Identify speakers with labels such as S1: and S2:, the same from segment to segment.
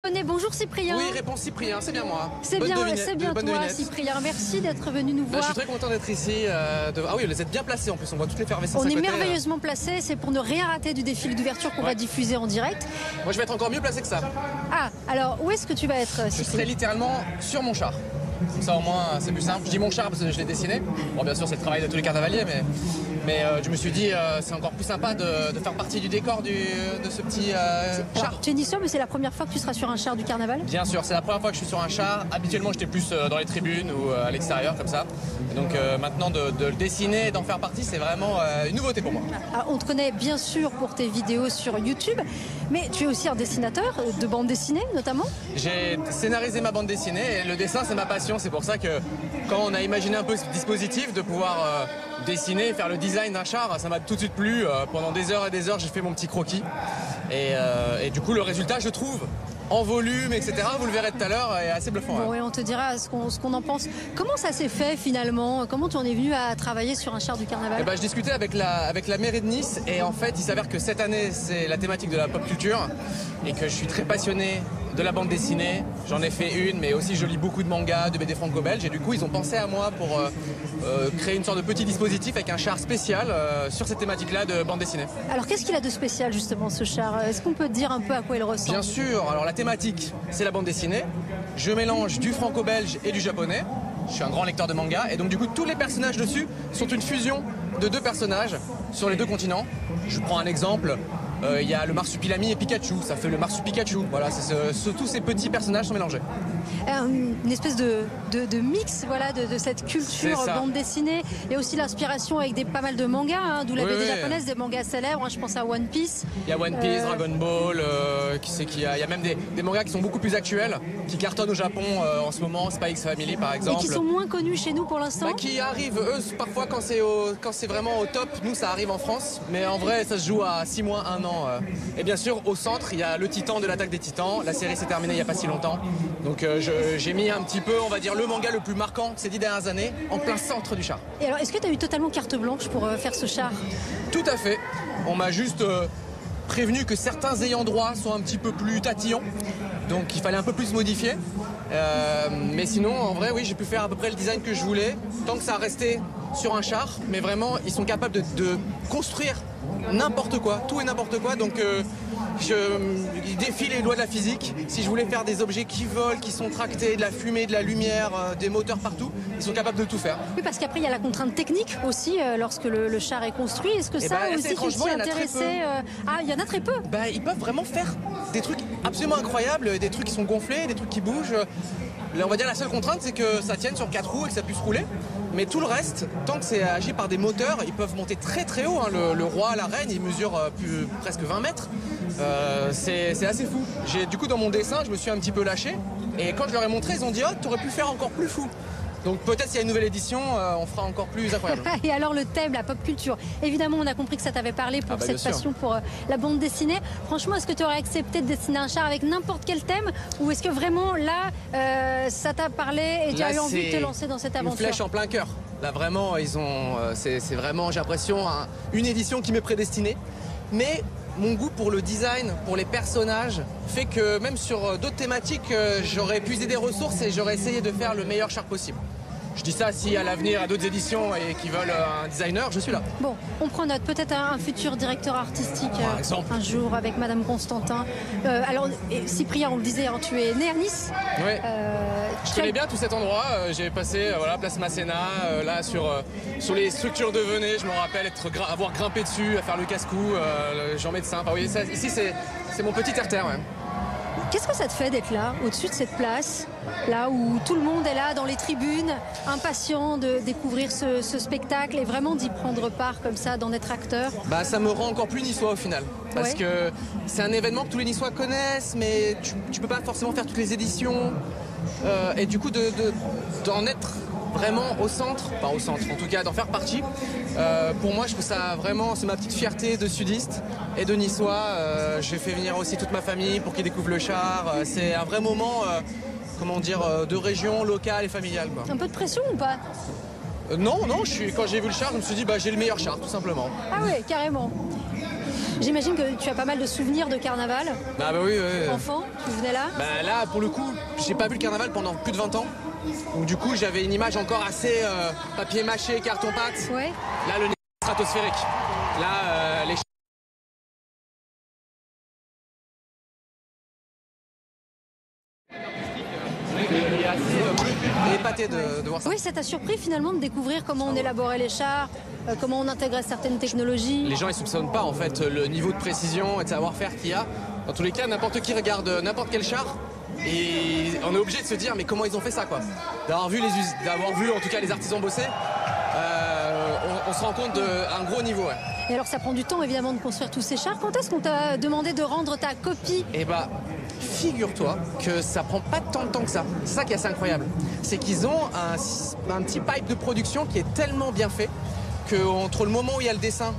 S1: japonais. Bonjour Cyprien.
S2: Oui, réponse Cyprien, c'est bien moi.
S1: C'est bien toi Cyprien, merci d'être venu nous voir.
S2: Je suis très content d'être ici. Ah oui, vous êtes bien placés en plus, on voit toute l'effervescence.
S1: On est merveilleusement placés, c'est pour ne rien rater du défilé d'ouverture qu'on va diffuser en direct.
S2: Moi je vais être encore mieux placé que ça.
S1: Ah, alors où est-ce que tu vas être Cyprien?
S2: Je serai littéralement sur mon char. Comme ça au moins c'est plus simple. Je dis mon char parce que je l'ai dessiné. Bon bien sûr c'est le travail de tous les carnavaliers mais je me suis dit c'est encore plus sympa de faire partie du décor de ce petit char.
S1: Alors, tu es niçois mais c'est la première fois que tu seras sur un char du carnaval?
S2: Bien sûr, c'est la première fois que je suis sur un char. Habituellement j'étais plus dans les tribunes ou à l'extérieur comme ça. Et donc maintenant de le dessiner et d'en faire partie c'est vraiment une nouveauté pour moi.
S1: Alors, on te connaît bien sûr pour tes vidéos sur YouTube, mais tu es aussi un dessinateur de bande dessinée notamment?
S2: J'ai scénarisé ma bande dessinée et le dessin c'est ma passion. C'est pour ça que quand on a imaginé un peu ce dispositif de pouvoir dessiner, faire le design d'un char, ça m'a tout de suite plu. Pendant des heures et des heures j'ai fait mon petit croquis et du coup le résultat je trouve en volume, etc. Vous le verrez tout à l'heure, est assez bluffant.
S1: Bon, et on te dira ce qu'on en pense. Comment ça s'est fait finalement? Comment tu en es venu à travailler sur un char du carnaval?
S2: Je discutais avec la mairie de Nice et en fait il s'avère que cette année c'est la thématique de la pop culture et que je suis très passionné de la bande dessinée. J'en ai fait une mais aussi je lis beaucoup de mangas, de BD franco-belge et du coup ils ont pensé à moi pour créer une sorte de petit dispositif avec un char spécial sur cette thématique-là de bande dessinée. Alors
S1: qu'est-ce qu'il a de spécial justement ce char? Est-ce qu'on peut te dire un peu à quoi il ressemble?
S2: Bien sûr, alors la thématique c'est la bande dessinée. Je mélange du franco-belge et du japonais. Je suis un grand lecteur de manga et donc du coup tous les personnages dessus sont une fusion de deux personnages sur les deux continents. Je prends un exemple. Il y a le Marsupilami et Pikachu, ça fait le Marsupikachu. Voilà, tous ces petits personnages sont mélangés.
S1: Une espèce de mix voilà, de cette culture bande dessinée. Il y a aussi l'inspiration avec pas mal de mangas, d'où la BD japonaise, des mangas célèbres. Je pense à One Piece.
S2: Il y a One Piece, Dragon Ball, il y a même des mangas qui sont beaucoup plus actuels, qui cartonnent au Japon en ce moment, Spy X Family par exemple.
S1: Et qui sont moins connus chez nous pour l'instant.
S2: Qui arrivent, eux, parfois quand c'est vraiment au top, nous ça arrive en France. Mais en vrai, ça se joue à 6 mois, 1 an. Et bien sûr, au centre, il y a le Titan de l'attaque des Titans. La série s'est terminée il n'y a pas si longtemps. Donc j'ai mis un petit peu, on va dire, le manga le plus marquant de ces 10 dernières années en plein centre du char.
S1: Et alors, est-ce que tu as eu totalement carte blanche pour faire ce char?
S2: Tout à fait. On m'a juste prévenu que certains ayants droit sont un petit peu plus tatillons. Donc il fallait un peu plus modifier. Mais sinon, en vrai, oui, j'ai pu faire à peu près le design que je voulais. Tant que ça restait sur un char. Mais vraiment, ils sont capables de construire n'importe quoi, tout et n'importe quoi. Donc il défie les lois de la physique. Si je voulais faire des objets qui volent, qui sont tractés, de la fumée, de la lumière, des moteurs partout, ils sont capables de tout faire.
S1: Oui, parce qu'après il y a la contrainte technique aussi lorsque le char est construit. Est-ce que ça aussi tu t'y intéressais? Ah, il y en a très peu.
S2: Ils peuvent vraiment faire des trucs absolument incroyables, des trucs qui sont gonflés, des trucs qui bougent. Là, on va dire la seule contrainte c'est que ça tienne sur 4 roues et que ça puisse rouler. Mais tout le reste, tant que c'est agi par des moteurs, ils peuvent monter très très haut. Le roi, la reine, il mesure presque 20 mètres. C'est assez fou. Du coup, dans mon dessin, je me suis un petit peu lâché. Et quand je leur ai montré, ils ont dit « Oh, t'aurais pu faire encore plus fou ». Donc peut-être s'il y a une nouvelle édition, on fera encore plus incroyable.
S1: Et alors le thème, la pop culture. Évidemment, on a compris que ça t'avait parlé pour cette passion pour la bande dessinée. Franchement, est-ce que tu aurais accepté de dessiner un char avec n'importe quel thème? Ou est-ce que vraiment là, ça t'a parlé et tu as eu envie de te lancer dans cette aventure?
S2: Une flèche en plein cœur. Là vraiment, c'est vraiment, j'ai l'impression, une édition qui m'est prédestinée. Mais mon goût pour le design, pour les personnages, fait que même sur d'autres thématiques, j'aurais puisé des ressources et j'aurais essayé de faire le meilleur char possible. Je dis ça si à l'avenir, à d'autres éditions et qui veulent un designer, je suis là.
S1: Bon, on prend note. Peut-être un futur directeur artistique un jour avec Madame Constantin. Alors, Cyprien, on le disait, tu es né à Nice.
S2: Oui. Je connais bien tout cet endroit. J'ai passé place Masséna, là sur les structures de Venay. Je me rappelle avoir grimpé dessus, à faire le casse-cou, Jean Médecin. Enfin, oui, ici, c'est mon petit terre-terre. Ouais.
S1: Qu'est-ce que ça te fait d'être là, au-dessus de cette place, là où tout le monde est là, dans les tribunes, impatient de découvrir ce spectacle et vraiment d'y prendre part comme ça, d'en être acteur? Ça me rend
S2: encore plus niçois au final. Parce que c'est un événement que tous les Niçois connaissent, mais tu peux pas forcément faire toutes les éditions. Et du coup, d'en être vraiment au centre, pas au centre, en tout cas d'en faire partie, pour moi je trouve ça vraiment, c'est ma petite fierté de sudiste et de niçois. J'ai fait venir aussi toute ma famille pour qu'ils découvrent le char. C'est un vrai moment, comment dire, de région locale et familiale, quoi.
S1: Un peu de pression ou pas?
S2: Non, quand j'ai vu le char, je me suis dit j'ai le meilleur char, tout simplement.
S1: Ah oui, carrément. J'imagine que tu as pas mal de souvenirs de carnaval.
S2: Ah bah oui, oui.
S1: Enfant, tu venais là?
S2: Bah là, pour le coup, j'ai pas vu le carnaval pendant plus de 20 ans. Donc du coup, j'avais une image encore assez papier mâché, carton-pâte.
S1: Ouais.
S2: Là, le nez stratosphérique. Là, les épaté de voir ça.
S1: Oui, ça t'a surpris finalement de découvrir comment on élaborait les chars, comment on intégrait certaines technologies.
S2: Les gens ils soupçonnent pas en fait le niveau de précision et de savoir-faire qu'il y a. Dans tous les cas, n'importe qui regarde n'importe quel char et on est obligé de se dire mais comment ils ont fait ça quoi. D'avoir vu en tout cas les artisans bosser, on se rend compte d'un gros niveau. Ouais.
S1: Et alors ça prend du temps évidemment de construire tous ces chars. Quand est-ce qu'on t'a demandé de rendre ta copie?
S2: Eh bah, figure-toi que ça prend pas tant de temps que ça. C'est ça qui est assez incroyable. C'est qu'ils ont un petit pipe de production qui est tellement bien fait qu'entre le moment où il y a le dessin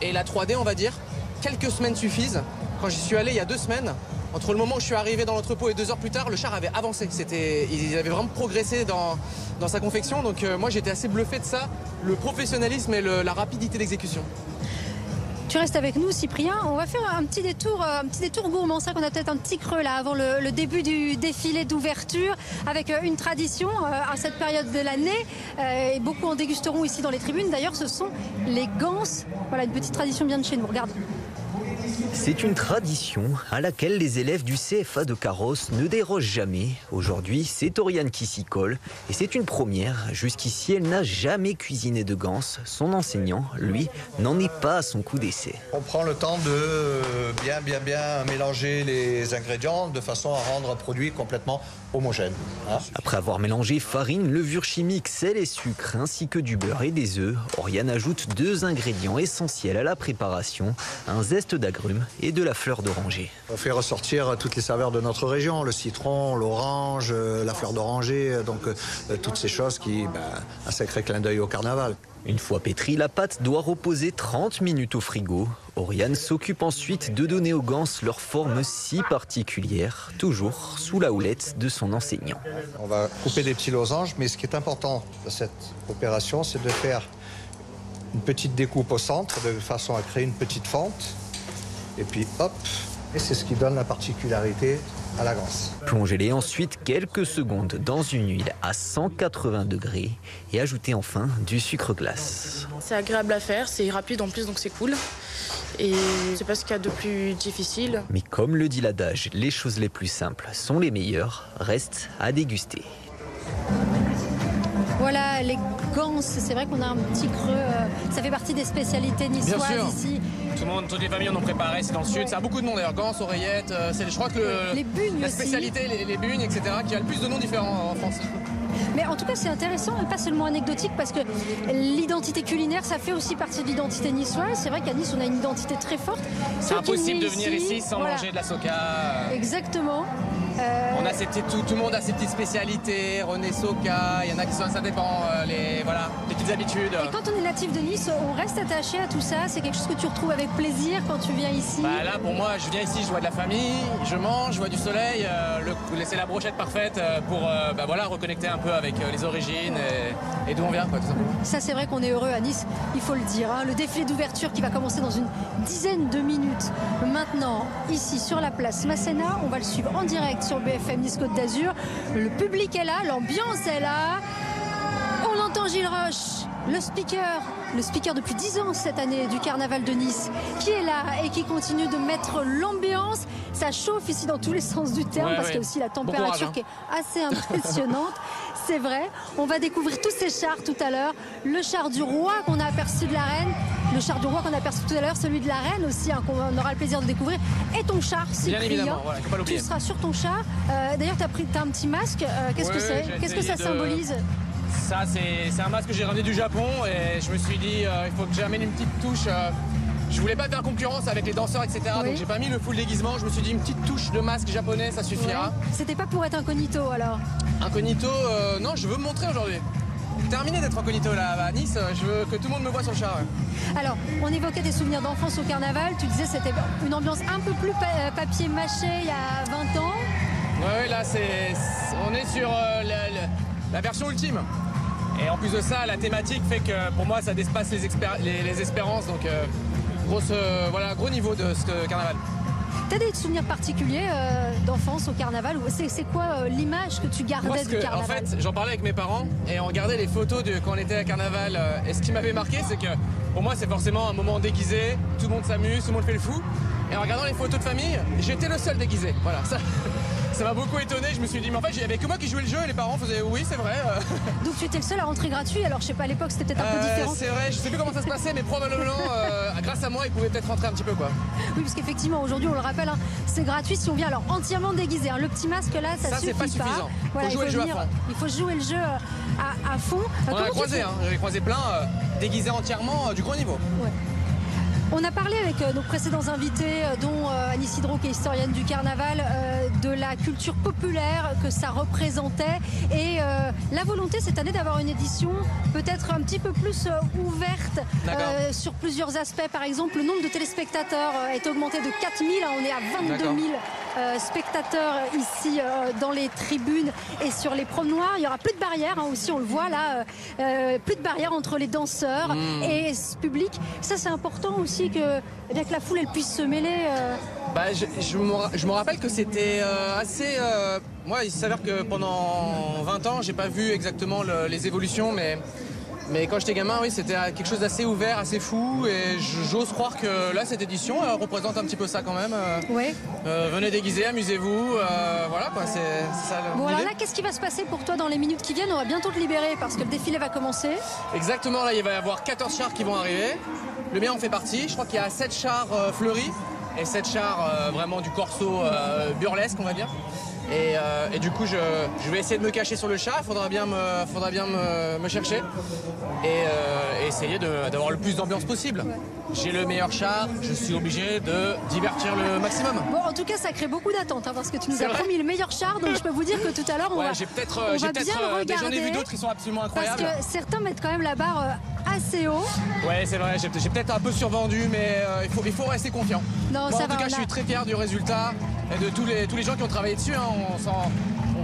S2: et la 3D, on va dire, quelques semaines suffisent. Quand j'y suis allé il y a 2 semaines, entre le moment où je suis arrivé dans l'entrepôt et 2 heures plus tard, le char avait avancé. Il avait vraiment progressé dans sa confection. Donc moi j'étais assez bluffé de ça, le professionnalisme et la rapidité d'exécution.
S1: Tu restes avec nous, Cyprien. On va faire un petit détour gourmand. C'est vrai qu'on a peut-être un petit creux là avant le début du défilé d'ouverture avec une tradition à cette période de l'année. Et beaucoup en dégusteront ici dans les tribunes. D'ailleurs, ce sont les ganses. Voilà, une petite tradition bien de chez nous. Regarde.
S3: C'est une tradition à laquelle les élèves du CFA de Carrosse ne dérogent jamais. Aujourd'hui, c'est Oriane qui s'y colle et c'est une première. Jusqu'ici, elle n'a jamais cuisiné de ganse. Son enseignant, lui, n'en est pas à son coup d'essai.
S4: On prend le temps de bien mélanger les ingrédients de façon à rendre un produit complètement homogène. Hein.
S3: Après avoir mélangé farine, levure chimique, sel et sucre, ainsi que du beurre et des œufs, Oriane ajoute 2 ingrédients essentiels à la préparation, un zeste d'agrumes et de la fleur d'oranger.
S4: On fait ressortir toutes les saveurs de notre région, le citron, l'orange, la fleur d'oranger, donc toutes ces choses qui, un sacré clin d'œil au carnaval.
S3: Une fois pétrie, la pâte doit reposer 30 minutes au frigo. Oriane s'occupe ensuite de donner aux ganses leur forme si particulière, toujours sous la houlette de son enseignant.
S4: On va couper des petits losanges, mais ce qui est important de cette opération, c'est de faire une petite découpe au centre, de façon à créer une petite fente. Et puis hop, et c'est ce qui donne la particularité à la ganse.
S3: Plongez-les ensuite quelques secondes dans une huile à 180 degrés et ajoutez enfin du sucre glace.
S5: C'est agréable à faire, c'est rapide en plus donc c'est cool. Et c'est pas ce qu'il y a de plus difficile.
S3: Mais comme le dit l'adage, les choses les plus simples sont les meilleures, restent à déguster.
S1: Voilà les ganses, c'est vrai qu'on a un petit creux, ça fait partie des spécialités niçoises ici.
S2: Tout le monde, toutes les familles en ont préparé, c'est dans le sud, ça a beaucoup de noms d'ailleurs, ganses, oreillettes, je crois que
S1: les bugnes
S2: la
S1: aussi.
S2: Spécialité, les bugnes, etc., qui a le plus de noms différents en France.
S1: Mais en tout cas, c'est intéressant et pas seulement anecdotique parce que l'identité culinaire, ça fait aussi partie de l'identité niçoise. C'est vrai qu'à Nice, on a une identité très forte.
S2: C'est impossible de venir ici sans manger de la soca.
S1: Exactement.
S2: On a tout le monde a ses petites spécialités, René Soca, il y en a qui sont, ça dépend, les petites habitudes.
S1: Et quand on est natif de Nice, on reste attaché à tout ça. C'est quelque chose que tu retrouves avec plaisir quand tu viens ici.
S2: Là, pour moi, je viens ici, je vois de la famille, je mange, je vois du soleil. C'est la brochette parfaite pour reconnecter un peu avec les origines et d'où on vient, quoi, tout simplement.
S1: Ça, c'est vrai qu'on est heureux à Nice, il faut le dire. Hein. Le défilé d'ouverture qui va commencer dans une dizaine de minutes. Maintenant, ici sur la place Masséna, on va le suivre en direct sur BFM Nice Côte d'Azur. Le public est là, l'ambiance est là. On entend Gilles Roche, le speaker depuis 10 ans cette année du carnaval de Nice, qui est là et qui continue de mettre l'ambiance. Ça chauffe ici dans tous les sens du terme parce qu'il y a aussi la température qui est assez impressionnante. C'est vrai, on va découvrir tous ces chars tout à l'heure. Le char du roi qu'on a aperçu de la reine, le char du roi qu'on a aperçu tout à l'heure, celui de la reine aussi, qu'on aura le plaisir de découvrir. Et ton char, Cyprien.
S2: Bien évidemment, voilà, faut pas l'oublier.
S1: Tu seras sur ton char. D'ailleurs, t'as un petit masque. Qu'est-ce que c'est? Qu'est-ce que ça symbolise?
S2: Ça, c'est un masque que j'ai ramené du Japon et je me suis dit, il faut que j'amène une petite touche. Je voulais pas faire concurrence avec les danseurs, etc. Oui. Donc j'ai pas mis le full déguisement. Je me suis dit une petite touche de masque japonais, ça suffira.
S1: Ouais. C'était pas pour être incognito alors?
S2: Incognito, non, je veux me montrer aujourd'hui. Terminé d'être incognito là à Nice, je veux que tout le monde me voit sur le char. Ouais.
S1: Alors, on évoquait des souvenirs d'enfance au carnaval. Tu disais c'était une ambiance un peu plus papier mâché il y a 20 ans.
S2: Ouais, là on est sur la version ultime. Et en plus de ça, la thématique fait que pour moi ça dépasse les espérances. Donc Voilà, gros niveau de ce carnaval.
S1: T'as des souvenirs particuliers d'enfance au carnaval? C'est quoi l'image que tu gardais du carnaval?
S2: En fait, j'en parlais avec mes parents et on regardait les photos de quand on était à carnaval. Et ce qui m'avait marqué, c'est que pour moi, c'est forcément un moment déguisé. Tout le monde s'amuse, tout le monde fait le fou. Et en regardant les photos de famille, j'étais le seul déguisé. Voilà, ça m'a beaucoup étonné. Je me suis dit, mais en fait, il n'y avait que moi qui jouais le jeu et les parents faisaient oui, c'est vrai.
S1: Donc tu étais le seul à rentrer gratuit. Alors je sais pas, à l'époque c'était peut-être un peu différent.
S2: C'est vrai, je sais plus comment ça se passait, mais probablement, grâce à moi, ils pouvaient peut-être rentrer un petit peu, quoi.
S1: Oui, parce qu'effectivement, aujourd'hui, on le rappelle, hein, c'est gratuit si on vient alors entièrement déguisé. Hein. Le petit masque là, ça suffit
S2: c'est pas suffisant.
S1: Voilà,
S2: faut jouer le jeu à fond.
S1: Il faut jouer le jeu à fond.
S2: On a croisé, j'avais croisé plein déguisés entièrement du gros niveau.
S1: Ouais. On a parlé avec nos précédents invités, dont Anis Hydro, qui est historienne du carnaval, de la culture populaire que ça représentait et la volonté cette année d'avoir une édition peut-être un petit peu plus ouverte sur plusieurs aspects. Par exemple, le nombre de téléspectateurs est augmenté de 4000, on est à 22 000 spectateurs ici dans les tribunes et sur les promenoirs. Il n'y aura plus de barrières aussi, on le voit là, plus de barrières entre les danseurs et ce public. Ça c'est important aussi que la foule elle puisse se mêler.
S2: Je me rappelle que c'était assez... Moi il s'avère que pendant 20 ans j'ai pas vu exactement les évolutions, mais quand j'étais gamin, oui, c'était quelque chose d'assez ouvert, assez fou, et j'ose croire que là, cette édition représente un petit peu ça quand même.
S1: Oui.
S2: Venez déguiser, amusez-vous, voilà quoi, c'est ça.
S1: Bon, alors là, qu'est-ce qui va se passer pour toi dans les minutes qui viennent? On va bientôt te libérer parce que le défilé va commencer.
S2: Exactement, là, il va y avoir 14 chars qui vont arriver. Le mien en fait partie. Je crois qu'il y a 7 chars fleuris et 7 chars vraiment du corso burlesque, on va dire. Et du coup, je vais essayer de me cacher sur le char. Il faudra bien me chercher et essayer d'avoir le plus d'ambiance possible. J'ai le meilleur char, je suis obligé de divertir le maximum.
S1: Bon, en tout cas, ça crée beaucoup d'attentes parce que tu nous as promis le meilleur char. Donc, je peux vous dire que tout à l'heure, on va bien le regarder.
S2: J'en ai vu d'autres qui sont absolument incroyables.
S1: Parce que certains mettent quand même la barre assez haut.
S2: Ouais, c'est vrai. J'ai peut-être un peu survendu, mais il faut rester confiant.
S1: Non,
S2: moi,
S1: ça
S2: en tout cas, je suis très fier du résultat et de tous les gens qui ont travaillé dessus.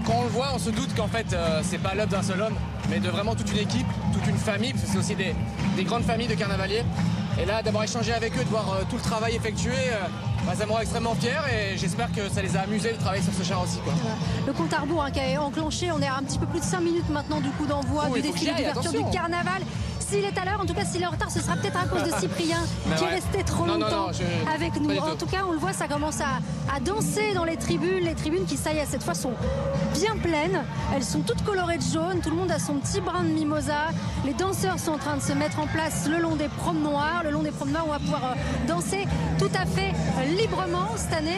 S2: Quand on le voit, on se doute qu'en fait, c'est pas l'œuvre d'un seul homme, mais de vraiment toute une équipe, toute une famille, parce que c'est aussi des grandes familles de carnavaliers. Et là, d'avoir échangé avec eux, de voir tout le travail effectué, ça me rend extrêmement fier et j'espère que ça les a amusés de travailler sur ce char aussi, quoi.
S1: Le compte à rebours qui est enclenché, on est à un petit peu plus de 5 minutes maintenant du coup d'envoi du défilé d'ouverture du carnaval. S'il est à l'heure, en tout cas s'il est en retard, ce sera peut-être à cause de Cyprien qui est resté trop longtemps avec nous. En tout cas, on le voit, ça commence à danser dans les tribunes qui, ça y est, cette fois sont bien pleines. Elles sont toutes colorées de jaune, tout le monde a son petit brin de mimosa. Les danseurs sont en train de se mettre en place le long des promenoirs. Le long des promenoirs, on va pouvoir danser tout à fait librement cette année.